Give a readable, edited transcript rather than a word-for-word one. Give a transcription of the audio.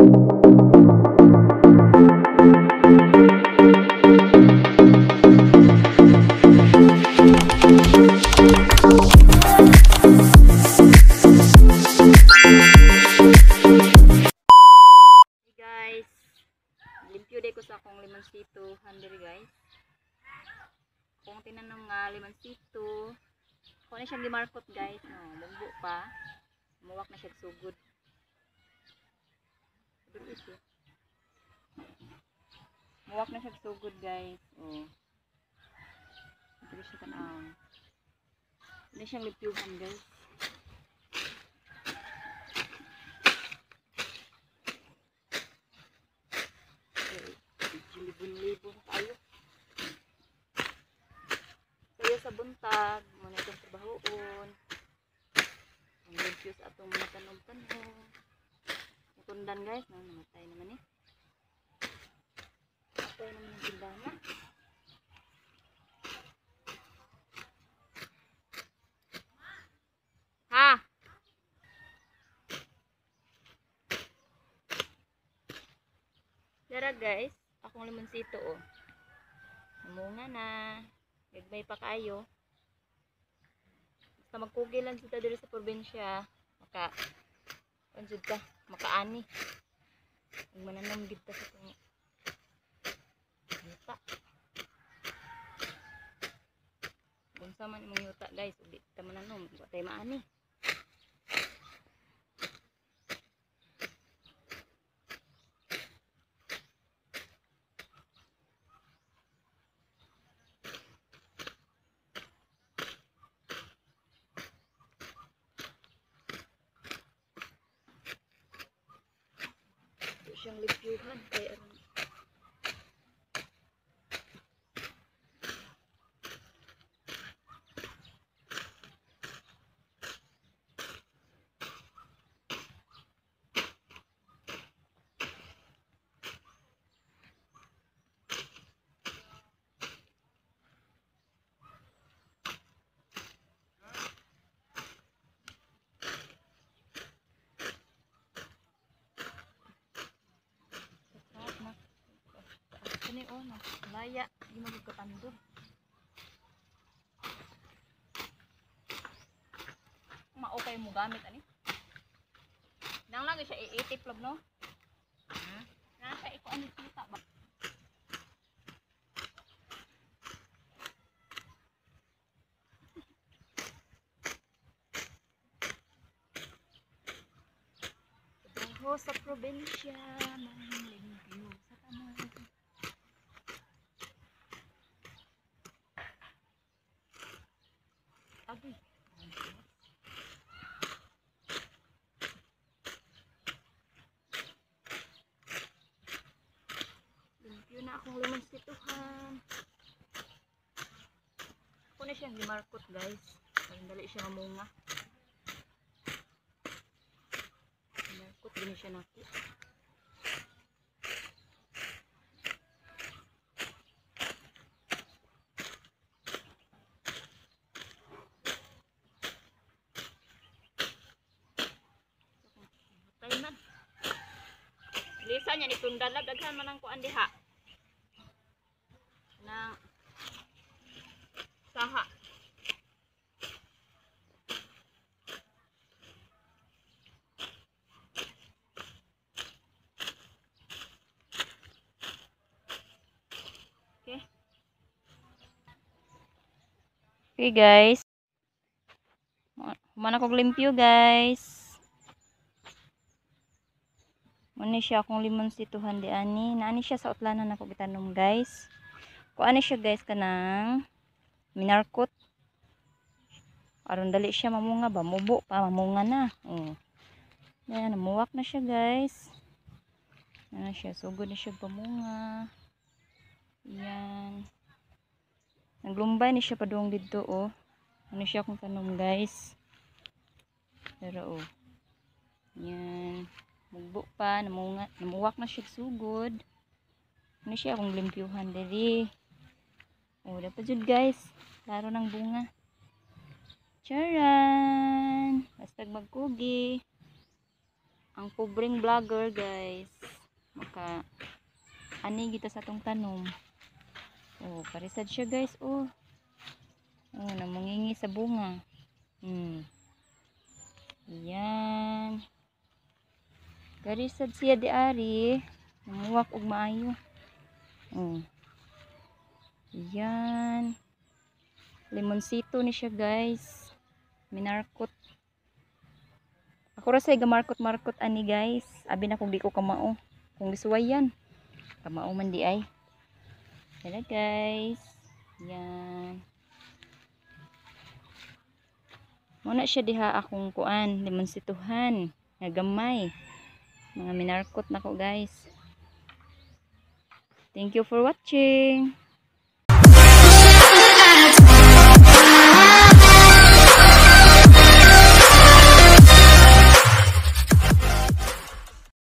Limpyo day ko sa akong limonsito handiri guys. Kung tinanong nga limonsito, kung na siyang gimarkot guys, bumbu pa, muwak na siya sugod. Muwak na siya sugod guys. Ito siya tanang. Hindi siyang limpyuhan guys. Libon-libon tayo. Kaya sa buntag, muna itong trabahoon. Ang limpyo sa atong mga tanom-tanom. Natundan guys, namatay naman eh. Namatay naman yung bindana. Ha! Tara guys. Akong limonsito namunga na, nagbay pa kayo. Basta magkugi lang sila dito sa probinsya, anjud ka, makaani. Ang mananom dito sa itong yuta. Kung sa man imong yuta guys, uli ka mananom, batay maani. Siyang limpyuhan kaya laya, hindi mo magkatandog. Ma-okay mo gamit, ani? Nang lang siya i-itip lang, no? Nasa iko ano kita ba? Trabaho sa probinsya, manglimpyo sa tanan. Abi. Limpyo na akong limonsituhan. Ako na siyang gimarkot guys. Dali siya mamunga. Gimarkot din siya nako. Lisa niya ni tundala daghan man ang kuan diha. Na saha. Okay. Okay guys. Mana kog limpyo guys. Muna siya akong limonsituhan di ani. Naani siya sa utlanan ako gitanom guys. Kung ano siya guys kanang minarkot. Aron dali siya mamunga ba. Mubo pa mamunga na. Ayan, namuwak na siya guys. Ayan siya. Sugod na siya pamunga. Ayan. Naglumbay ni siya padung dito Ano siya akong tanom guys. Pero Ayan. Mugbo pa, namuwak na siya sugod. Ano siya akong limpyuhan diri. Dapat jud guys. Klaro ng bunga. Charan! Basta magkugi. Ang pobreng vlogger guys. maka ani kita sa tong tanom. Oh, parisad siya guys. Oh, namungingi sa bunga. Yan. Garisad siya di ari. Namuwak og maayo. Oh. Yan. Limonsito ni siya guys. Minarkot. Ako ra say gamarkot-markot ani guys. Abi na kung di ko kamao. Kung gisuwayan. Kamao man di ay. Yan guys. Yan. Muna siya diha akong kuan. Limonsituhan. Nga gamay. Mga minarkot na ko guys. Thank you for watching.